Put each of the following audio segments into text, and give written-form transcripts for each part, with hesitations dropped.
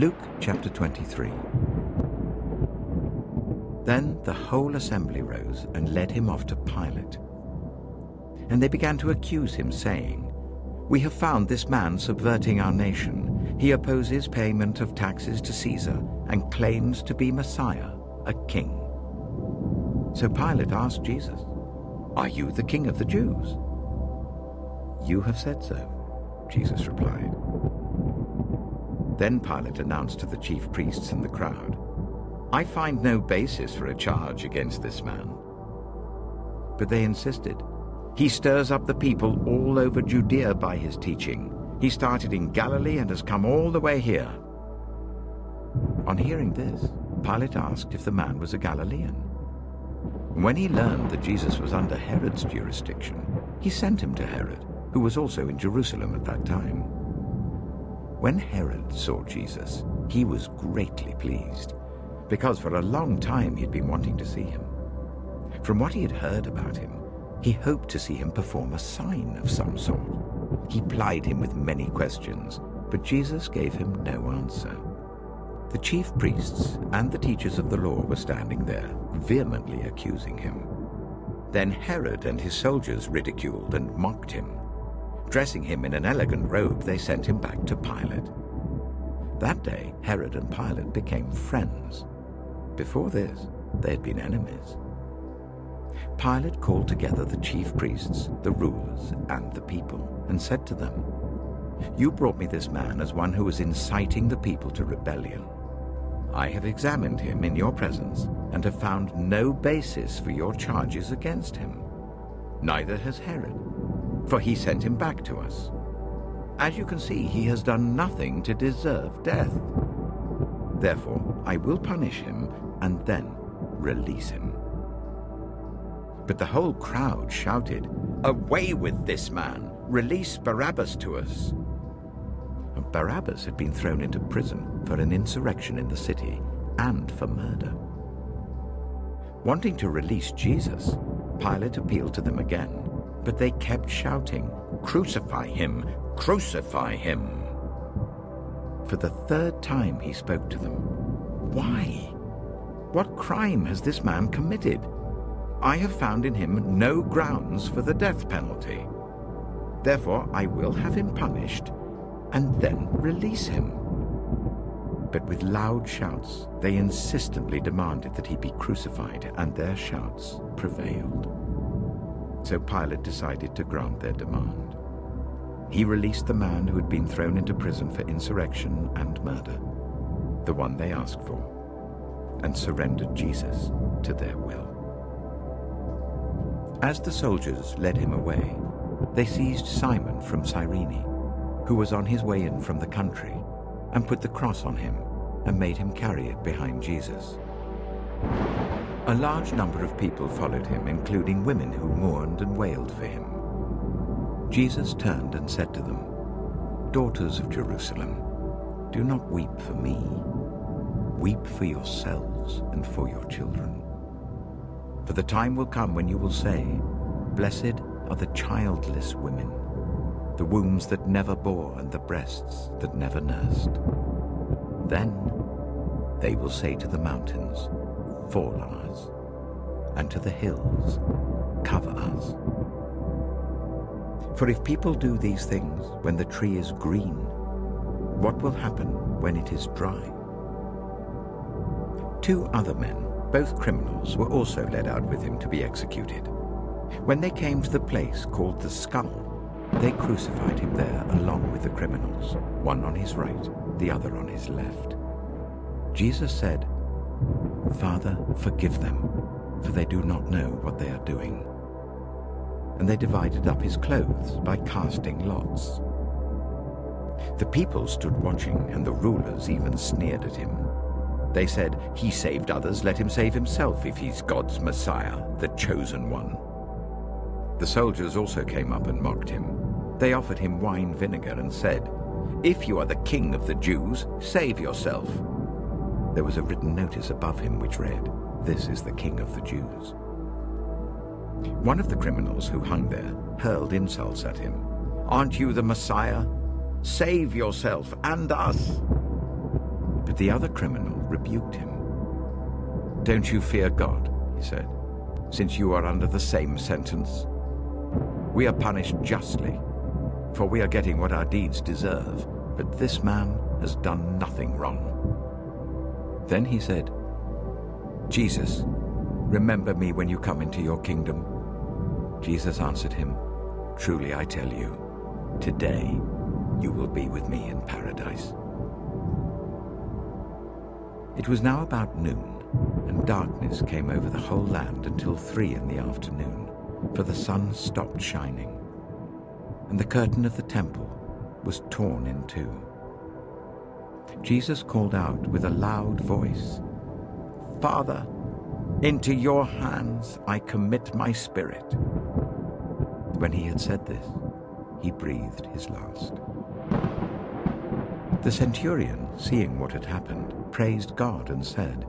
Luke chapter 23. Then the whole assembly rose and led him off to Pilate. And they began to accuse him, saying, "We have found this man subverting our nation. He opposes payment of taxes to Caesar and claims to be Messiah, a king." So Pilate asked Jesus, "Are you the king of the Jews?" "You have said so," Jesus replied. Then Pilate announced to the chief priests and the crowd, "I find no basis for a charge against this man." But they insisted, "He stirs up the people all over Judea by his teaching. He started in Galilee and has come all the way here." On hearing this, Pilate asked if the man was a Galilean. When he learned that Jesus was under Herod's jurisdiction, he sent him to Herod, who was also in Jerusalem at that time. When Herod saw Jesus, he was greatly pleased, because for a long time he had been wanting to see him. From what he had heard about him, he hoped to see him perform a sign of some sort. He plied him with many questions, but Jesus gave him no answer. The chief priests and the teachers of the law were standing there, vehemently accusing him. Then Herod and his soldiers ridiculed and mocked him. Dressing him in an elegant robe, they sent him back to Pilate. That day, Herod and Pilate became friends. Before this, they had been enemies. Pilate called together the chief priests, the rulers, and the people, and said to them, "You brought me this man as one who was inciting the people to rebellion. I have examined him in your presence and have found no basis for your charges against him. Neither has Herod, for he sent him back to us. As you can see, he has done nothing to deserve death. Therefore, I will punish him and then release him." But the whole crowd shouted, "Away with this man! Release Barabbas to us!" Barabbas had been thrown into prison for an insurrection in the city and for murder. Wanting to release Jesus, Pilate appealed to them again, but they kept shouting, "Crucify him! Crucify him!" For the third time he spoke to them, "Why? What crime has this man committed? I have found in him no grounds for the death penalty. Therefore I will have him punished and then release him." But with loud shouts, they insistently demanded that he be crucified, and their shouts prevailed. So Pilate decided to grant their demand. He released the man who had been thrown into prison for insurrection and murder, the one they asked for, and surrendered Jesus to their will. As the soldiers led him away, they seized Simon from Cyrene, who was on his way in from the country, and put the cross on him and made him carry it behind Jesus. A large number of people followed him, including women who mourned and wailed for him. Jesus turned and said to them, "Daughters of Jerusalem, do not weep for me. Weep for yourselves and for your children. For the time will come when you will say, 'Blessed are the childless women, the wombs that never bore and the breasts that never nursed.' Then they will say to the mountains, 'Fall on us,' and to the hills, 'Cover us.' For if people do these things when the tree is green, what will happen when it is dry?" 2 other men, both criminals, were also led out with him to be executed. When they came to the place called the Skull, they crucified him there along with the criminals, one on his right, the other on his left. Jesus said, "Father, forgive them, for they do not know what they are doing." And they divided up his clothes by casting lots. The people stood watching, and the rulers even sneered at him. They said, "He saved others, let him save himself if he's God's Messiah, the chosen one." The soldiers also came up and mocked him. They offered him wine vinegar and said, "If you are the king of the Jews, save yourself." There was a written notice above him which read, "This is the King of the Jews." One of the criminals who hung there hurled insults at him. "Aren't you the Messiah? Save yourself and us." But the other criminal rebuked him. "Don't you fear God," he said, "since you are under the same sentence? We are punished justly, for we are getting what our deeds deserve, but this man has done nothing wrong." Then he said, "Jesus, remember me when you come into your kingdom." Jesus answered him, "Truly I tell you, today you will be with me in paradise." It was now about noon, and darkness came over the whole land until 3 in the afternoon, for the sun stopped shining, and the curtain of the temple was torn in two. Jesus called out with a loud voice, "Father, into your hands I commit my spirit." When he had said this, he breathed his last. The centurion, seeing what had happened, praised God and said,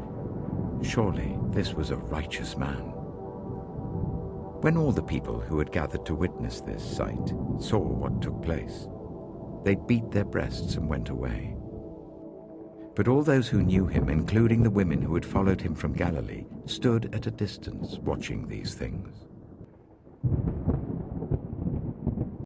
"Surely this was a righteous man." When all the people who had gathered to witness this sight saw what took place, they beat their breasts and went away. But all those who knew him, including the women who had followed him from Galilee, stood at a distance watching these things.